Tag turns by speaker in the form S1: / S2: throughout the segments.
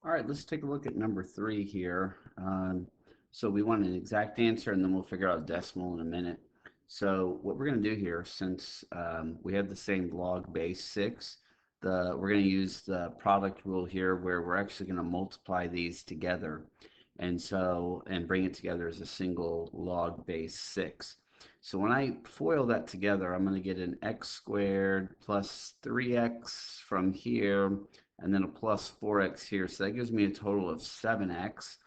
S1: All right, let's take a look at number 3 here. So we want an exact answer, and then we'll figure out decimal in a minute. So what we're going to do here, since we have the same log base 6, we're going to use the product rule here, where we're actually going to multiply these together, and bring it together as a single log base 6. So when I FOIL that together, I'm going to get an x squared plus 3x from here, and then a plus 4x here. So that gives me a total of 7x.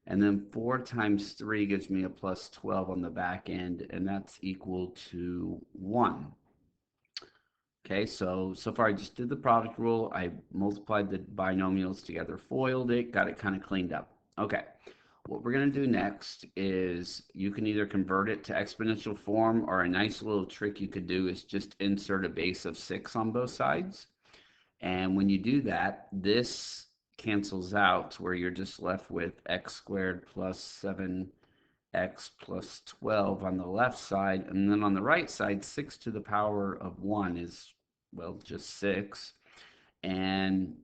S1: And then 4 times 3 gives me a plus 12 on the back end, and that's equal to 1. Okay, so far I just did the product rule. I multiplied the binomials together, FOILed it, got it kind of cleaned up. Okay, what we're going to do next is you can either convert it to exponential form, or a nice little trick you could do is just insert a base of 6 on both sides. And when you do that, this cancels out where you're just left with x squared plus 7x plus 12 on the left side. And then on the right side, 6 to the power of 1 is, well, just 6. And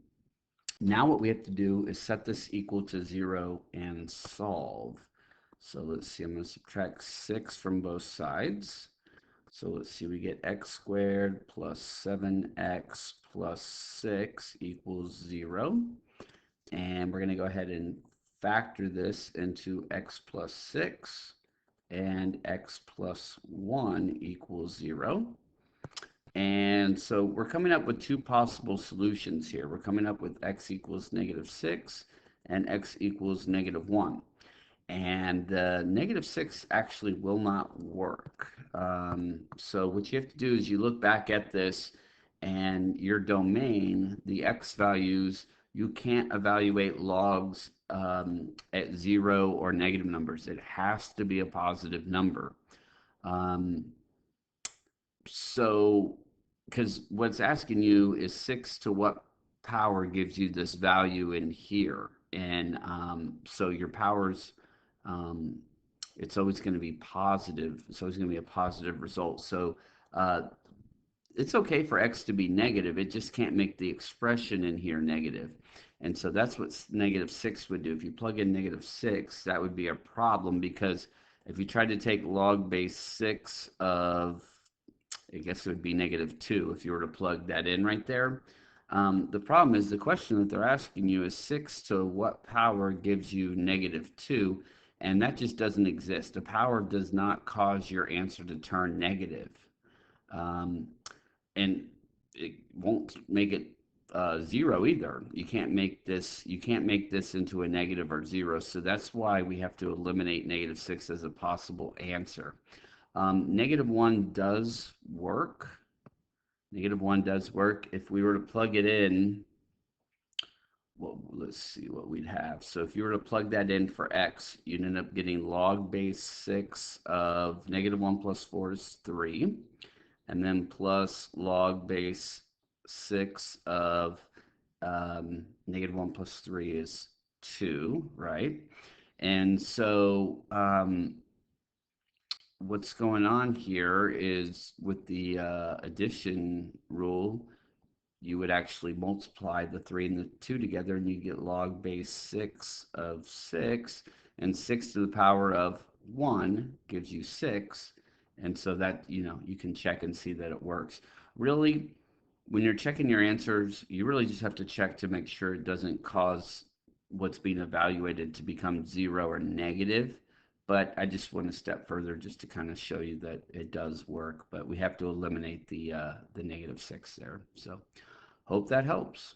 S1: now what we have to do is set this equal to 0 and solve. So let's see, I'm going to subtract 6 from both sides. So let's see, we get x squared plus 7x plus 6 equals 0. And we're going to go ahead and factor this into x plus 6, and x plus 1 equals 0. And so we're coming up with two possible solutions here. We're coming up with x equals negative 6 and x equals negative 1. And negative 6 actually will not work. So what you have to do is you look back at this, and your domain, the x values, you can't evaluate logs at 0 or negative numbers. It has to be a positive number. Um, so, because what's asking you is 6 to what power gives you this value in here. And so your powers, um, it's always going to be positive. It's always going to be a positive result. So uh, it's okay for x to be negative. It just can't make the expression in here negative. And so that's what negative 6 would do. If you plug in negative 6, that would be a problem, because if you tried to take log base 6 of, I guess it would be negative 2 if you were to plug that in right there. The problem is the question that they're asking you is 6 to what power gives you negative 2, and that just doesn't exist. A power does not cause your answer to turn negative. Um, and it won't make it 0 either. You can't make this into a negative or 0. So that's why we have to eliminate negative 6 as a possible answer. Negative 1 does work. Negative 1 does work. If we were to plug it in, well, let's see what we'd have. So if you were to plug that in for x, you'd end up getting log base 6 of negative 1 plus 4 is 3. And then plus log base 6 of negative 1 plus 3 is 2, right? And so what's going on here is with the addition rule, you would actually multiply the 3 and the 2 together, and you get log base 6 of 6, and 6 to the power of 1 gives you 6. And so that, you can check and see that it works. Really, when you're checking your answers, you really just have to check to make sure it doesn't cause what's being evaluated to become 0 or negative. But I just went a step further just to kind of show you that it does work. But we have to eliminate the negative 6 there. So hope that helps.